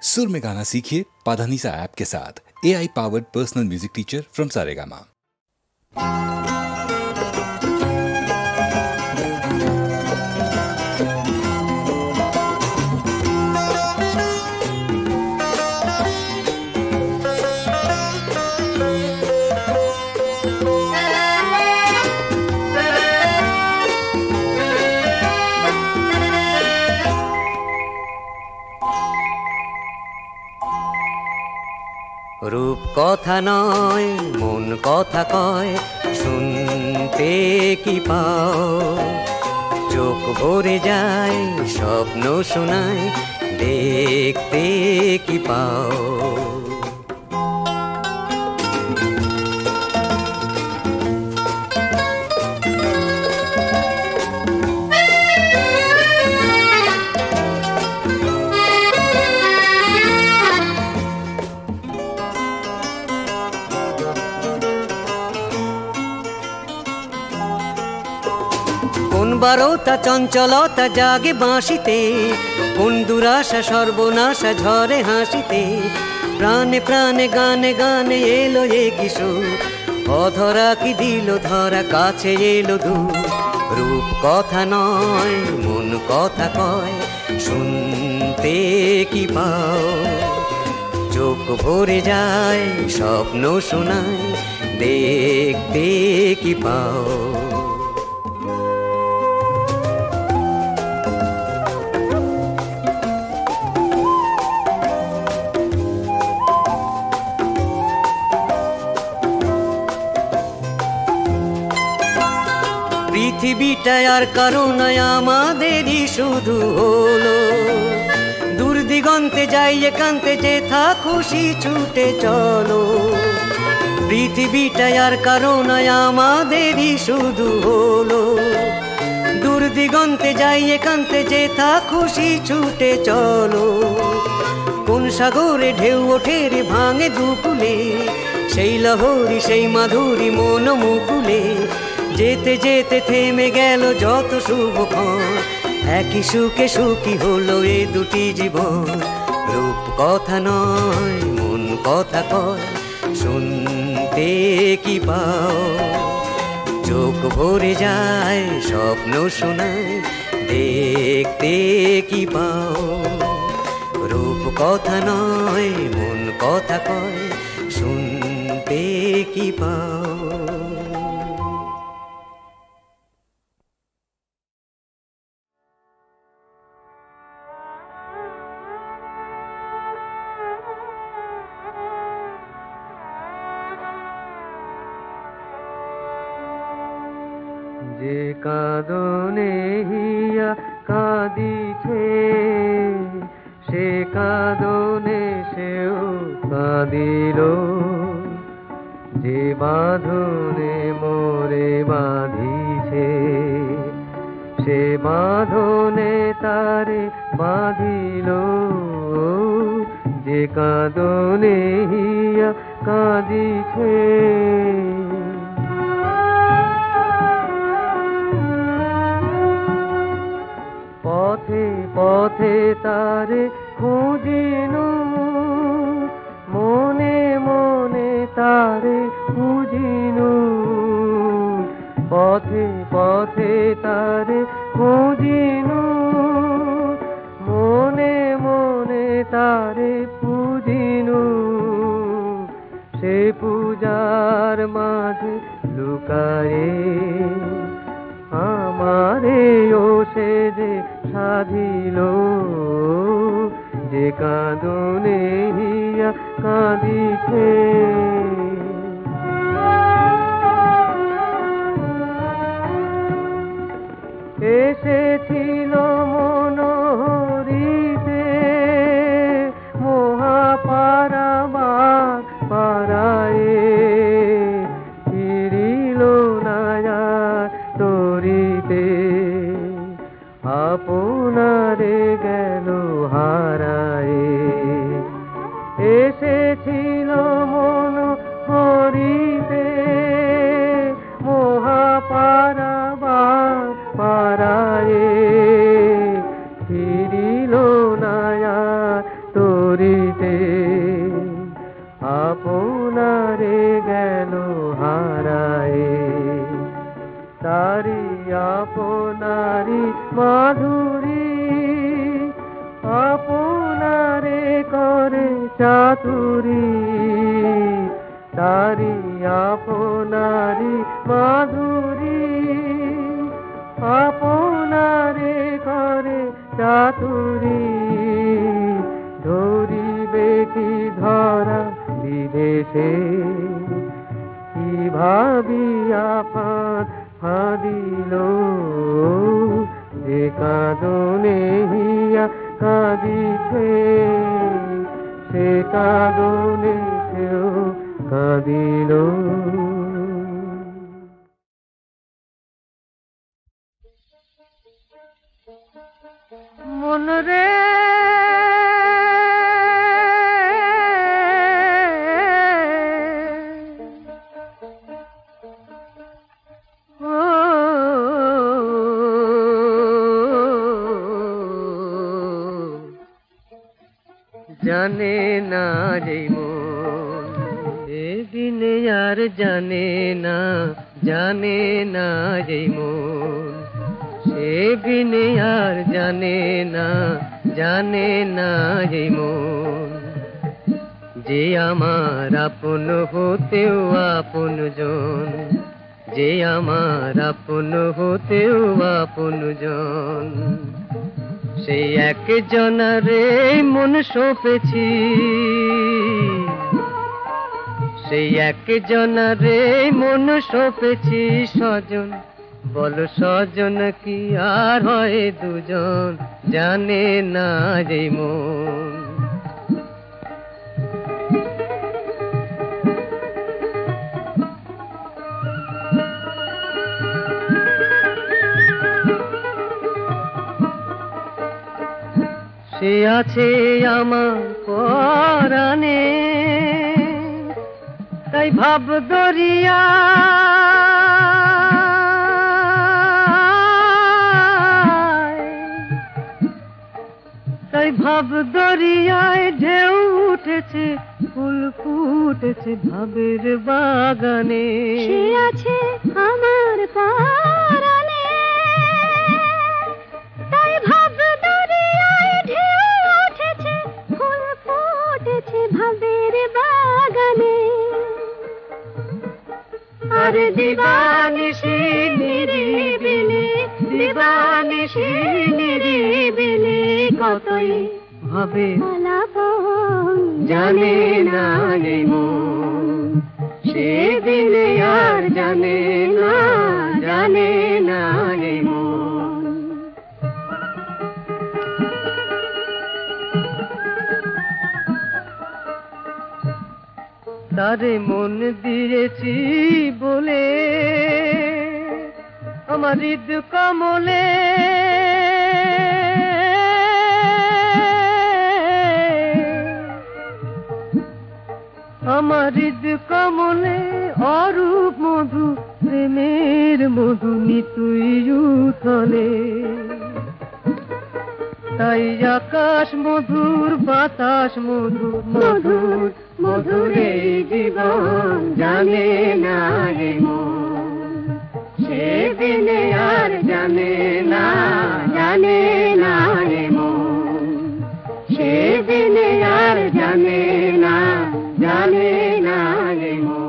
सुर में गाना सीखिए पाधानीसा ऐप के साथ। AI powered personal music teacher from Saregama. रूप कथा नय मन कथा कय শুনতে কি পাও চোখ ভরে যায় স্বপ্ন শোনায় দেখতে কি পাও বারোটা চঞ্চলতা জাগে বাঁশিতে কোন দুরাশা সর্বনাশা ঝরে হাসিতে প্রাণে প্রাণে গানে গানে এলো এ কিশোর অধরা কি দিল ধরা কাছে এলো দূর রূপ কথা নয় মন কথা কয় শুনতে কি পাও চোখ ভরে যায় স্বপ্ন শোনায় দেখতে কি পাও পৃথিবীটা আর করুণায় আমাদেরই শুধু হলো দূর দিগন্তে যাই একান্তে যেথা খুশি ছুটে চলো পৃথিবীটা আর করুণায় আমাদেরই শুধু হলো দূর দিগন্তে যাই একান্তে যেথা খুশি ছুটে চলো কোন সাগরে ঢেউ ওঠে রে ভাঙে দুকুলে সেই লহরী সেই মাধুরী মন মুকুলে যেতে যেতে থেমে গেল যত শুভক্ষণ একই সুখে সুখী হলো এ দুটি জীবন রূপ কথা নয় মন কথা কয় শুনতে কি পাও চোখ ভরে যায় স্বপ্ন শোনায় দেখতে কি পাও রূপ কথা নয় মন কথা কয় শুনতে কি পাও যে কাঁদনে হিয়া কাঁদিছে সে কাঁদনে সেও কাঁদিল যে বাঁধনে মোরে বাঁধিছে সে বাঁধনে তারে বাঁধিল যে কাঁদনে হিয়া কাঁদিছে পথে পথে তারে খুঁজিনু মনে মনে তারে খুঁজিনু পথে পথে তারে খুঁজিনু মনে মনে তারে পুজিনু সে পূজার মাঝে লুকায়ে আমারে ও সে যে সাধিল যে কাঁদনে হিয়া কাঁদিছে এসেছিল মনোহরিতে মহাপারাবার পারায়ে ফিরিল না তরিতে আপনারে গেল হারায়ে এসেছিল মন হরিতে মহাপারাবার পারায়ে ফিরিল না তো করিতে আপনারে গেল হারায়ে তারি আপনারি মাধুরী আপনারে করে চাতুরী তারি আপনারি মাধুরী আপনারে করে চাতুরী ধরিবে কি ধরা বিদেশে কি ভাবিয়া ফাঁদিল যে কাঁদনে হিয়া কাঁদিছে সে কাঁদনে সেও কাঁদিল মন রে জানে না রে মন এদিনে আর জানে না রে মন সেদিনে আর জানে না রে মন যে আমার আপন হতেও আপন জন যে আমার আপন হতেও আপন জন সেই একজনারে মন সঁপেছি সেই একজনারে মন সঁপেছি স্বজন বল স্বজন কি আর হয় দুজন জানে না রে মন সে আছে আমার পরাণে তাই ভাব দরিয়া তাই ভাব দরিয়ায় ঢেউ উঠেছে ফুল ফুটেছে ভাবের বাগানে সে আছে আমার পরাণে তাই ভাব দরিয়ায় ঢেউ উঠেছে ফুল ফুটেছে ভাবের বাগানে আর দিবানিশি নিরিবিলি দিবানিশি নিরিবিলি কতই ভাবে আলাপন জানে না রে মন সেদিনে আর জানে না রে মন তারে মন দিয়েছি বলে আমার হৃদ কমলে আমার হৃদ কমলে অরূপ মধু প্রেমের মধু নিতুই উথলে তাই আকাশ মধুর বাতাস মধুর মধুর মধুরে জীবন জানে না রে মন সেদিনে আর জানে না রে মন সেদিনে আর জানে না রে মন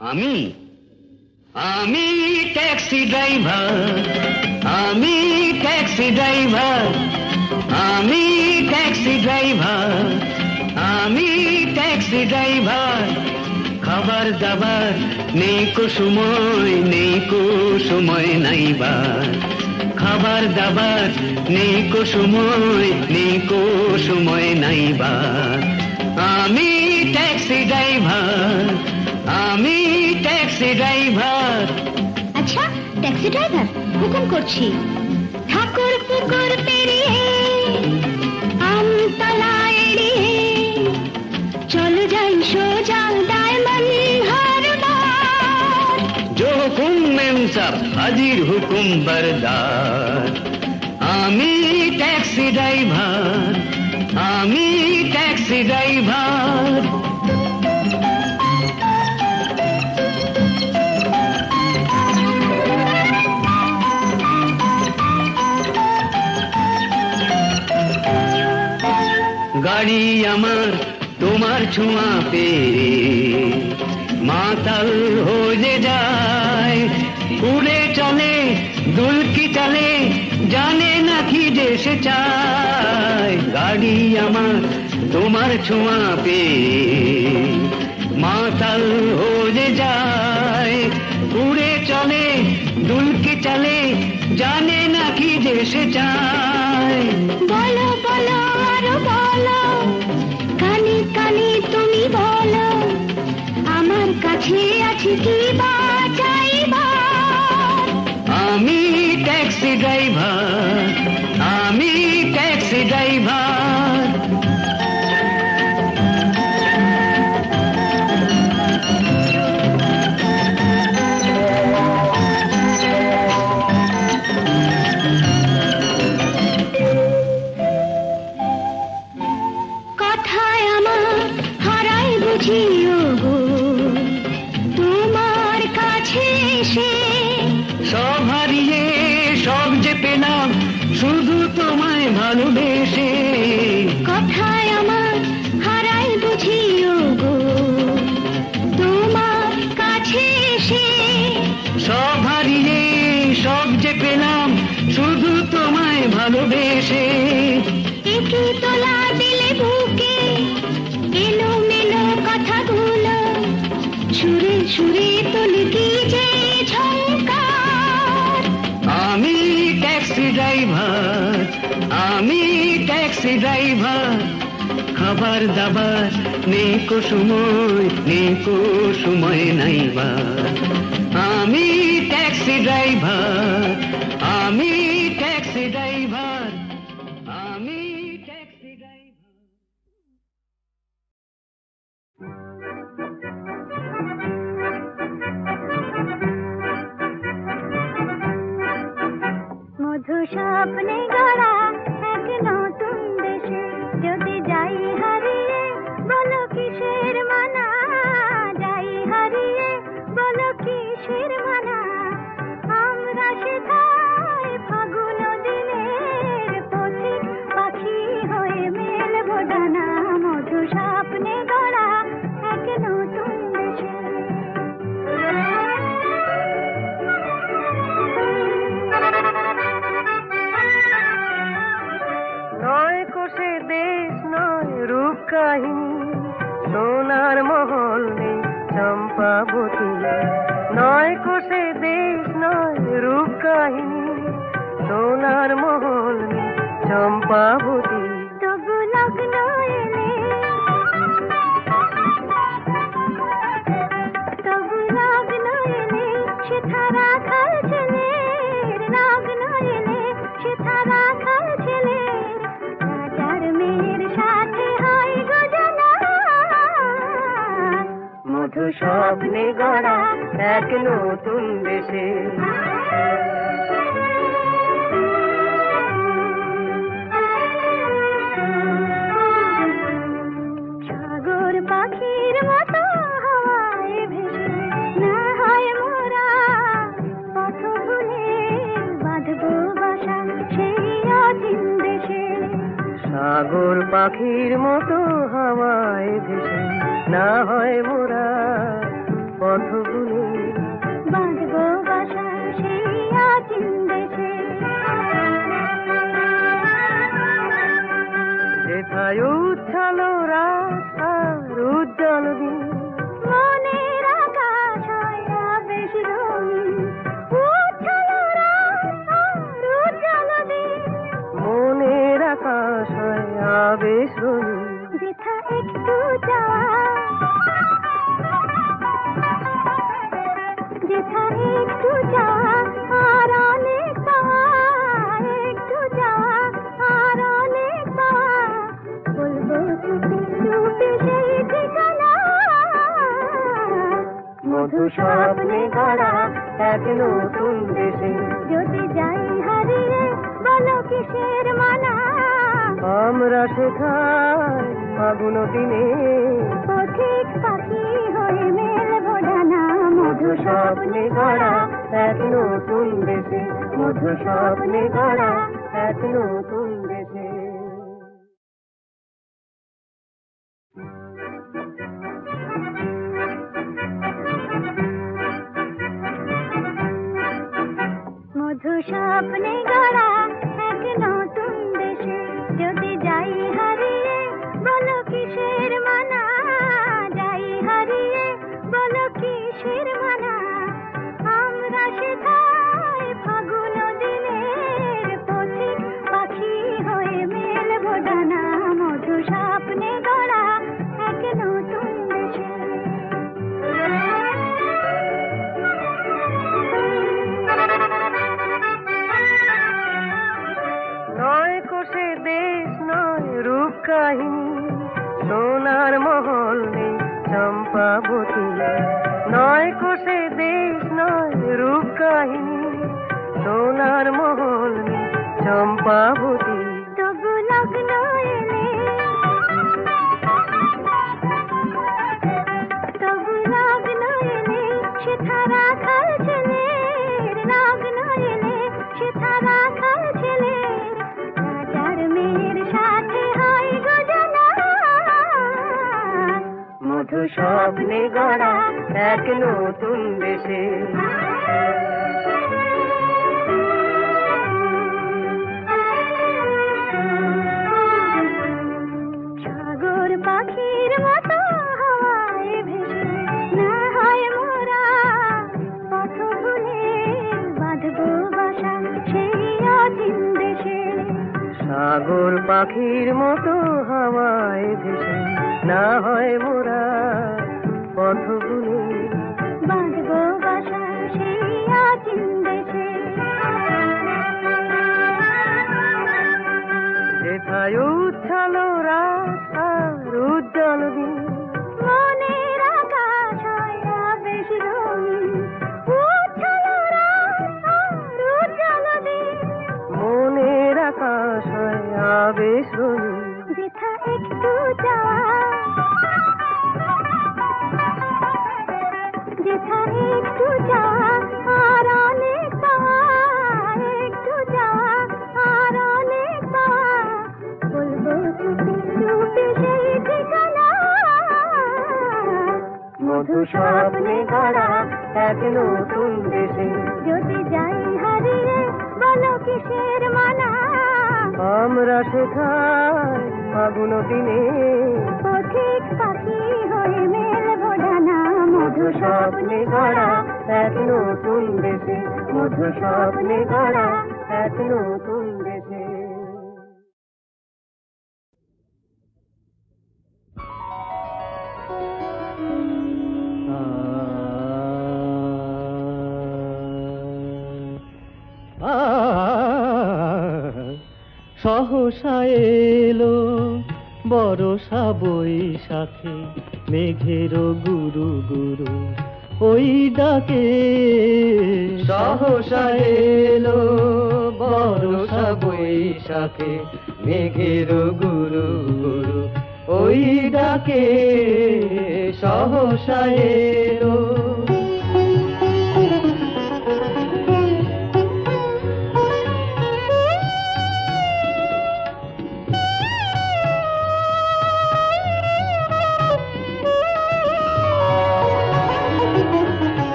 আমি ট্যাক্সি ড্রাইভার আমি ট্যাক্সি ড্রাইভার আমি ট্যাক্সি ড্রাইভার আমি ট্যাক্সি ড্রাইভার খাবার দাবার নেই কো সময় নাইবার খাবার দাবার নেই কো সময় নাইবার আমি ট্যাক্সি ড্রাইভার আমি ট্যাক্সি ড্রাইভার আচ্ছা ট্যাক্সি ড্রাইভার হুকুম করছি ঠাকুর পুকুর পেরিয়ে আমতলা এড়িয়ে চল যাই সোজা ডায়মন্ড হারবার जो हुकुम मेम साहब हाजिर हुकुम बरदार আমি ট্যাক্সি ড্রাইভার, আমি ট্যাক্সি ড্রাইভার। গাড়ি আমার তোমার ছোঁয়া পেয়ে মাতাল হয়ে যায়, উড়ে চলে দুলকি চলে, জানে না কি দেশে চায়। গাড়ি আমার তোমার ছোঁয়া পেয়ে মাতাল হয়ে যায়, উড়ে চলে দুলকি চলে, জানে না কি দেশে চায়। বলো বলো আরো বলো, কানে কানে তুমি বলো, আমার কাছে আছে কি বা চাইবার। আমি ট্যাক্সি ড্রাইভার, আমি ট্যাক্সি ড্রাইভার। কথায় আমার হারাই বুঝিও গো, তোমার কাছে এসে সব হারিয়ে সব যে পেলাম শুধু তোমায় ভালোবেসে। কথায় আমার হারাই বুঝিও গো, তোমার কাছে এসে সব হারিয়ে সব যে পেলাম শুধু তোমায় ভালোবেসে। একই তোলা দিলে বুকে এলো মেলো কথাগুলো, সুরে সুরে তোলে কি যে ঝংকার। আমি ট্যাক্সি ড্রাইভার, আমি ট্যাক্সি ড্রাইভার। খাবার দাবার নেকো সময়, নেকো সময় নাইবার। আমি ট্যাক্সি ড্রাইভার, আমি ট্যাক্সি ড্রাইভার, আমি ট্যাক্সি ড্রাইভার। মধু স্বপ্নে গড়া এক নতুন দেশে যদি যাই হারিয়ে, বলো কিসের মানা, যাই হারিয়ে বলো কিসের মানা। আমরা সেথায় ফাগুন দিনের পথিক পাখি হয়ে মেলবো ডানা। মধু স্বপ্নে গড়া এক নতুন দেশে। নয় কোষে দেশ নয় রূপ কাহিনী, সোনার মহল নেই চম্পাবতী। নয় কোষে দেশ নয় রূপ কাহিনী, সোনার মহল নেই চম্পাবতী। তবু লগ্ন এলে, তবু লগ্ন এলে সেথা রাখাল ছেলের, লগ্ন এলে সেথা রাখাল ছেলের। রাজার মেয়ের সাথে হয় গো জানা। মধু স্বপ্নে গড়া এক নতুন দেশে। সাগর পাখির মতো হাওয়ায় ভেসে না হয় মোরা পথ ভুলে বাঁধবো বাসা সেই অচিন দেশে। সাগর পাখির মতো হাওয়ায় ভেসে না হয় মোরা পথ ভুলে বাঁধবো বাসা সেই অচিন দেশে। যেথায় উচ্ছল রাত আর উজ্জ্বল দিন, মনের আকাশ হয় আবেশ রঙিন। উচ্ছল রাত আর উজ্জ্বল দিন, মনের আকাশ হয় আবেশ রঙিন। যেথা একটু যাওয়া, যেথা একটু যাওয়া আর অনেক পাওয়া, একটু যাওয়া আর অনেক পাওয়া। বলবো চুপি চুপি সেই ঠিকানা। মধু স্বপ্নে গড়া এক নতুন দেশে যদি যাই হারিয়ে, বলো কিসের মানা আমরা শেখাই ফাগুন দিনে পথিক পাখি হয়ে মেলবো ডানা মধু স্বপ্নে গড়া এক নতুন দেশে মধু স্বপ্নে গড়া এক নতুন দেশে মধু স্বপ্নে গড়া এক নতুন দেশে যদি যাই হারিয়ে বলো কিসের মানা যাই হারিয়ে বলো কিসের মানা আমরা শেখাই ফাগুন দিনের পথিক পাখি হয়ে মেলবো ডানা মধু স্বপ্নে গড়া এক নতুন দেশে নয় কোষে দেশ নয় রূপ কাহিনী সোনার মহল নেই চম্পাবতী নয় কোষে দেশ নয় রূপ কাহিনী সোনার মহল নেই চম্পাবতী তবু লগ্ন এলে তবু লগ্ন এলে সেথা রাখাল ছেলের লগ্ন এলে সেথা রাখাল ছেলের রাজার মেয়ের সাথে হয় গো জানা মধু স্বপ্নে গড়া এক নতুন দেশে সাগর পাখির মতো হাওয়ায় ভেসে না হয় মোরা পথ ভুলে বাঁধবো বাসা সেই অচিন দেশে সাগর পাখির মতো হাওয়ায় ভেসে না হয় মোরা পথ ভুলে বাঁধবো বাসা সেই অচিন দেশে যেথায় উচ্ছল রাত আর উজ্জ্বল দিন মনের আকাশ হয় আবেশ রঙিন উচ্ছল রাত আর উজ্জ্বল দিন মনের আকাশ হয় আবেশ রঙিন যেথা একটু যাওয়া যেথা একটু যাওয়া আর অনেক পাওয়া একটু যাওয়া আর অনেক পাওয়া বলবো চুপি চুপি সেই ঠিকানা মধু স্বপ্নে গড়া এক নতুন দেশে যদি যাই হারিয়ে বলো কিসের মানা আমরা শেখাই ফাগুন দিনে পথিক পাখি হয়ে মেলবো ডানা মধু স্বপ্নে গড়া এক নতুন দেশে মধু স্বপ্নে গড়া এক নতুন দেশে সহসা এলো বরষা বৈশাখে মেঘের গুরু গুরু ওই ডাকে সহসা এলো বরষা বৈশাখে মেঘের গুরু গুরু ওই ডাকে সহসা এলো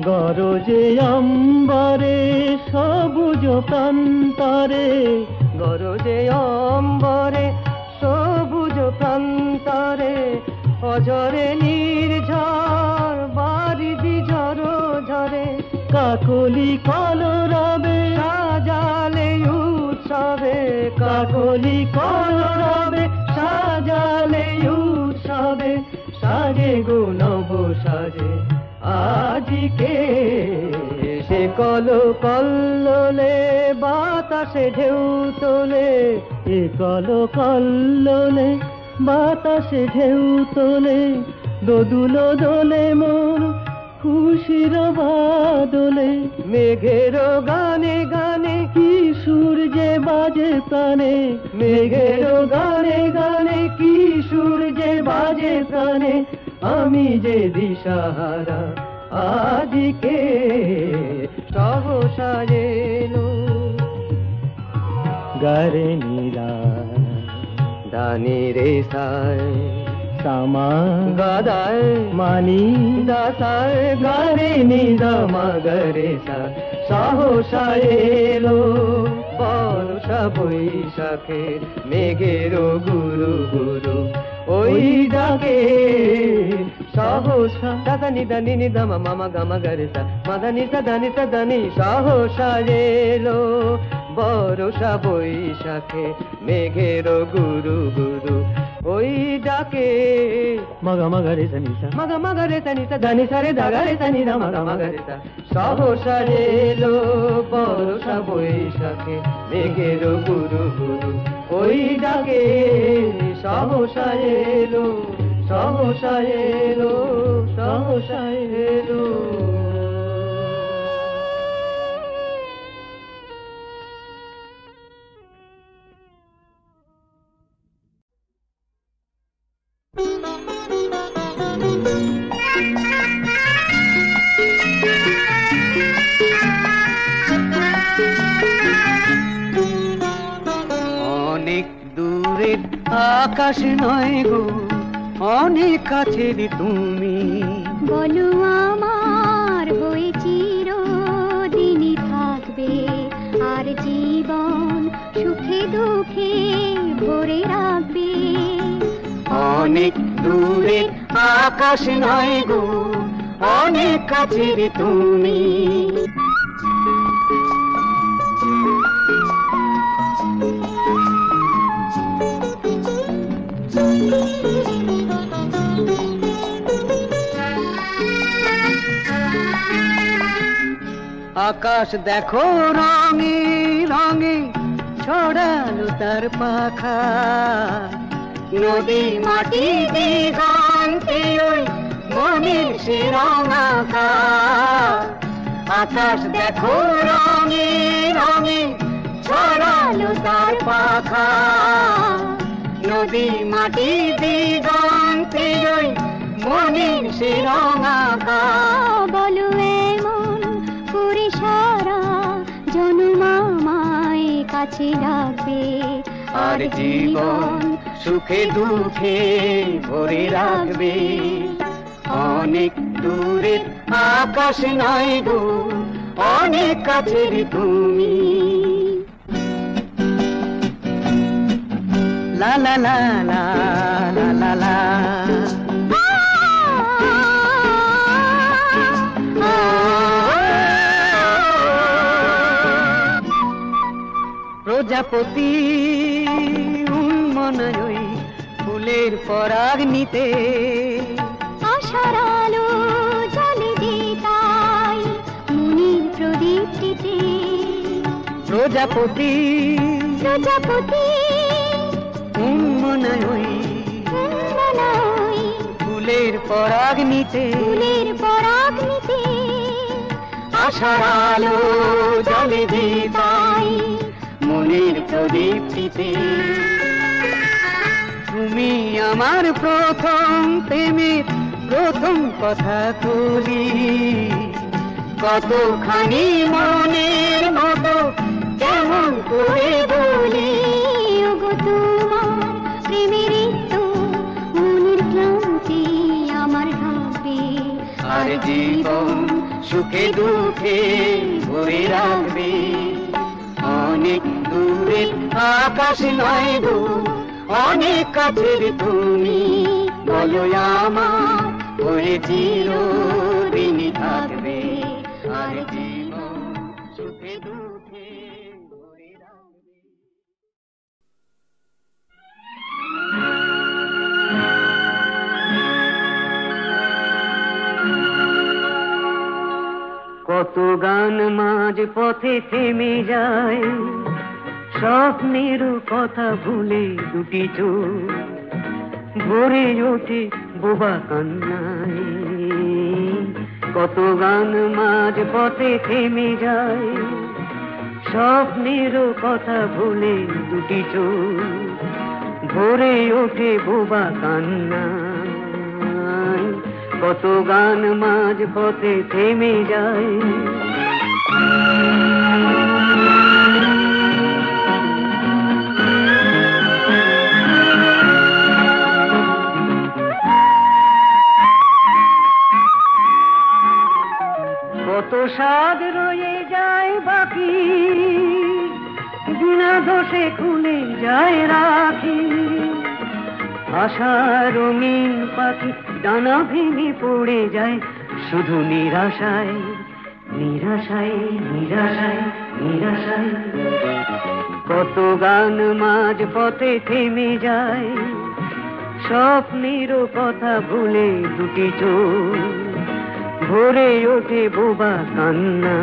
গরজে অম্বরে সবুজ প্রান্তরে গরজে অম্বরে সবুজ প্রান্তরে অঝরে নির্ঝর বারিদি ঝরো ঝরে কাকলি কলরবে সাজালে উৎসবে কাকলি কলরবে সাজালে উৎসবে সাজে গো নব সাজে আজিকে সে কল কল্লোলে বাতাসে ঢেউ তোলে এ কল কল্লোলে বাতাসে ঢেউ তোলে দোদুলো দোলে মোর খুশির বাদলে, মেঘের গানে গানে কি সুর যে বাজে প্রাণে, মেঘের গানে গানে কি সুর যে বাজে প্রাণে, আমি যে দিশাহারা আজকে সহসা এলো। গারে নীরা দানি রে সায় সামা গাদায় মানি দাসায়, গারে নিদা মাগরে সা সাহসা এলো। বর্ষা বৈশাখে মেঘের গুরু গুরু ওই ডাকে সাহসা, দাদা নিদা নিনি দামা মামা গামা গরে সা মাদানি সাদানি সাদানি সাহসা এলো। বর্ষা বৈশাখে মেঘের গুরু গুরু ওই ডাকে মাগা মাগা রে সানি সা মাগা মাগা রে সানি সা দানি সারে দাগা রে সানি দা মাগা মাগা রে সা সাহসা এলো। বর্ষা বৈশাখে মেঘের গুরু গুরু ওই ডাকে সাহসা এলো, সাহসা এলো, সাহসা এলো। অনেক দূরের আকাশ নয় গো, অনেক কাছের তুমি। বলো আমার হয়ে চিরদিনই থাকবে, আর জীবন সুখে দুঃখে ভরে রাখবে। অনেক দূরের আকাশ নয় গো, অনেক কাছের তুমি। আকাশ দেখো রঙে রঙে ছড়ালো তার পাখা, নদী মাটি দিগন্তে ওই মনের সে রঙাকা। আকাশ দেখো রঙে রঙে ছড়ালো তার পাখা, নদী মাটি দিগন্তে ওই মনের সে রঙাকা। বলো এমন করে সারা জনম আমায় কাছে ডাকবে, আর জীবন সুখে দুঃখে ভরে রাখবে। অনেক দূরের আকাশ নয় গো, অনেক কাছের তুমি। লা লা লা লা লা লা লা। প্রজাপতি উন্মনায় ফুলের পরাগ নিতে, আশার আলো জ্বলে দিতাই মনির প্রদীপটিতে। প্রজাপতি প্রজাপতি উন্মনায় উন্মনায় ফুলের পরাগ নিতে, ফুলের পরাগ নিতে। আশার আলো জ্বলে দিতাই মনের প্রদীপটিতে। তুমি আমার প্রথম প্রেমের প্রথম কথা তুলি, কতখানি মনের মতো কেমন করে বলি। ওগো তোমার প্রেমের তো মনের ক্লান্তি আমার ঢাকবে, আর জীবন সুখে দুঃখে ভরে রাখবে। অনেক দূরের আকাশ নয় গো, অনেক কাছের তুমি। বলো আমার হয়ে চিরদিনই থাকবে, আর জীবন সুখে দুঃখে ভরে রাখবে। কত গান মাঝ পথে থেমে যায়, স্বপ্নের কথা ভুলে দুটি চোখ ভরে ওঠে বোবা কান্নায়। কত গান মাঝ পথে থেমে যায়, স্বপ্নের কথা ভুলে দুটি চোখ ভরে ওঠে বোবা কান্না। কত গান মাঝ পথে থেমে যায়। কত স্বাদ রয়ে যায় বাকি, বিনা দোষে খুলে যায় রাখি। আশা রঙিন পাখি ডানা ভেঙে পড়ে যায় শুধু নিরাশায়, নিরাশায়, নিরাশায়, নিরাশায়। কত গান মাঝ পথে থেমে যায়, স্বপ্নের কথা ভুলে দুটি চোখ ভরে ওঠে বোবা কান্না।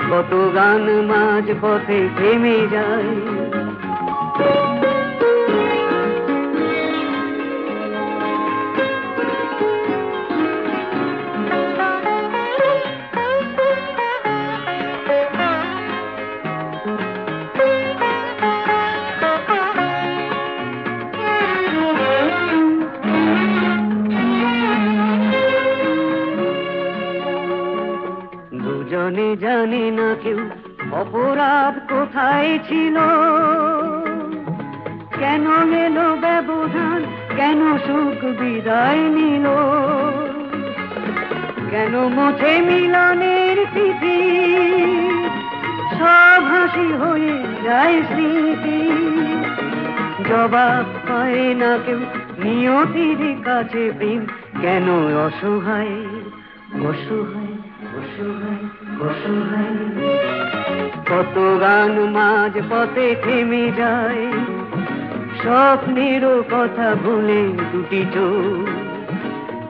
কত গান মাঝ পথে থেমে যায়। দুজনে জানে না কেউ অপরাধ কোথায় ছিল, কেন এলো ব্যবধান, কেন সুখ বিদায় নিল, কেন মুছে মিলনের তিথি, সব হাসি হয়ে যায় স্মৃতি। জবাব পায় না কেউ নিয়তির কাছে প্রেম কেন অসহায়, অসহায়, অসহায়, অসহায়। কত গান মাঝ পথে থেমে যায়, স্বপ্নের কথা ভুলে দুটি চোখ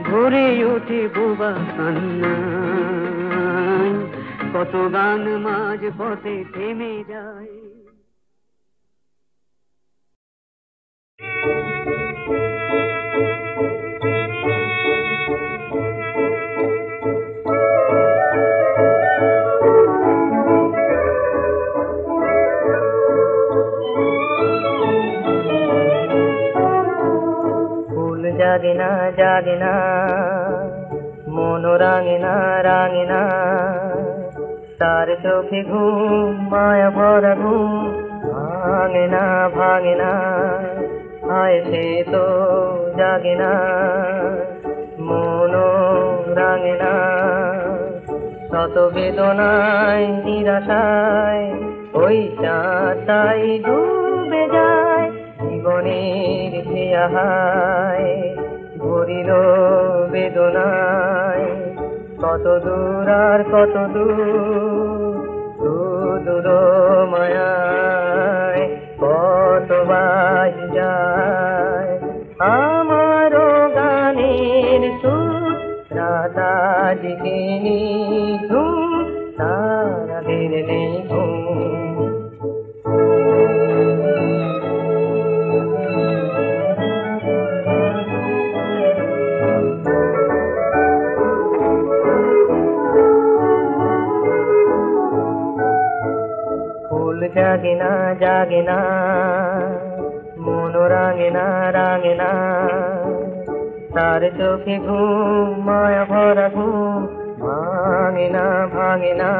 ভরে ওঠে বোবা কান্না। কত গান মাঝ পথে থেমে যায়। জাগে না জাগে না, মন রাঙে না রাঙে না, তার চোখে ঘুম মায়া ভরা ঘুম ভাঙে না ভাঙে না। হায় সে তো জাগে না, মন রাঙে না, শত বেদনায় নিরাশায় ওই চাঁদটাই ডুবে যায়। জীবনের আহায় ভরিল বেদনায়, কত দূর আর কত দূর দূর মায়ায় কত বাজ যায়। আমারও গানের সুর রাতা দিকে নিঝুম, তারাদের নেই ঘুম। জাগে না জাগে না, মন রাঙে না রাঙে না, তার চোখে ঘুম মায়া ভরা ঘুম ভাঙে না ভাঙে না।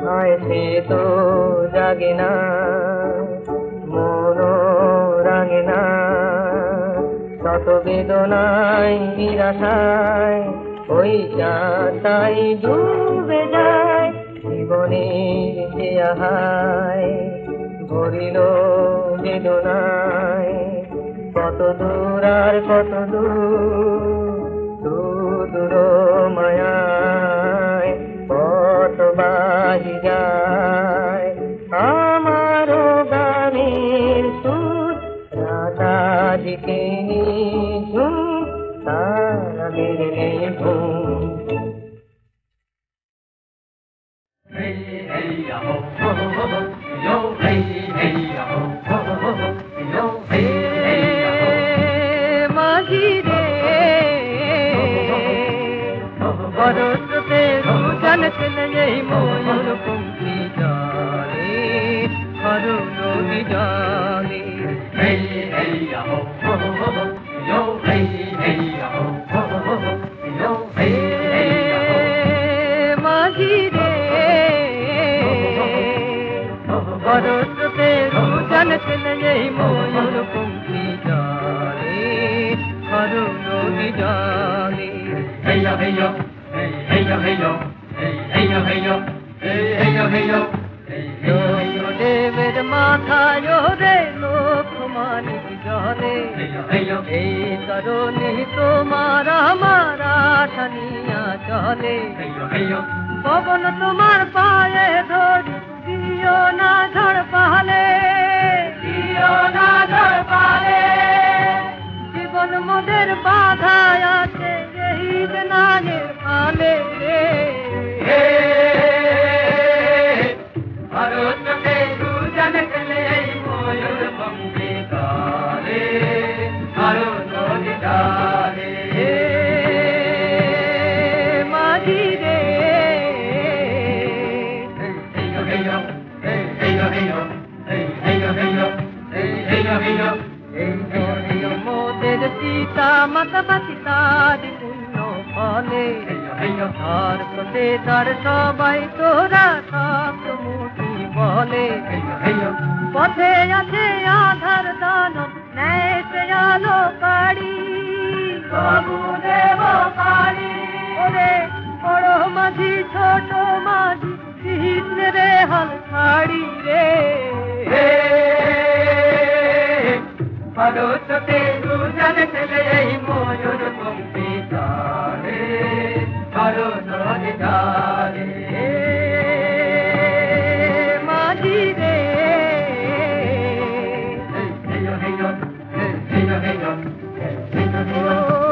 হায় সে তো জাগে না, মন রাঙে না, শত বেদনায় নিরাশায় ওই চাঁদটাই ডুবে যায়। জীবনের যে আহায় ভরিল বেদনায়, কত দূর আর কত দূর মায়ায় কত বাজি যায়। আমারও গানের সুর রাতা দিকে নিঝুম, তারাদের নেই ঘুম। মাঝি রে জলে Hey, hey, ho, ho, ho, ho, yo, hey, hey, ho, ho, ho, ho, yo, hey, hey, ho. মাঝি রে বরসতে দুজন চলে এই ময়ূর পঙ্খী জলে হরু নদী জলে Hey, yo, hey, yo, hey, hey, yo, hey, yo, hey, hey, yo, hey, yo, hey, hey, yo, hey, yo, hey, hey, yo, hey, yo, দেবের মাথায় রে লোকমানিক জলে hey, yo, hey, yo, এই কারণে তোমার আমার আশানিয়া চলে hey, yo, hey, yo. Pawan তোমার পায়ে ধরি দিও না ঝড় পালে দিও না ঝড় পালে জীবন মোদের বাধায় আছে এই নানের ফালে রে ভারতকে দুজন গেলে এই ময়ূর পঙ্খী গালে আরো নদী ডালে মাঝি রে Hey, yo, hey, yo, hey, hey, yo, hey, yo, hey, hey, yo, hey, yo, hey, hey, yo, hey, yo, hey, hey, yo, hey, yo. মোদের সীতা মাতা পিতার পুণ্য ফলে Hey, yo, hey, yo, তার পথে তার সবাই তোরা সপ্ত মুঠি বলে hey, yo, hey, yo. পথে আছে আধার দানব ন্যায় সে আলো কাড়ি বাবু দেব কাড়ি ওরে বড় মাঝি ছোট মাঝি কৃষ্ণ রে হাল ছাড়ি রে ভারতকে দুজন গেলে এই ময়ূর পঙ্খী গালে আরো নদী ডালে মাঝি রে Hey, yo, hey, yo, hey, hey, yo, hey, yo, hey, hey, yo, hey, yo.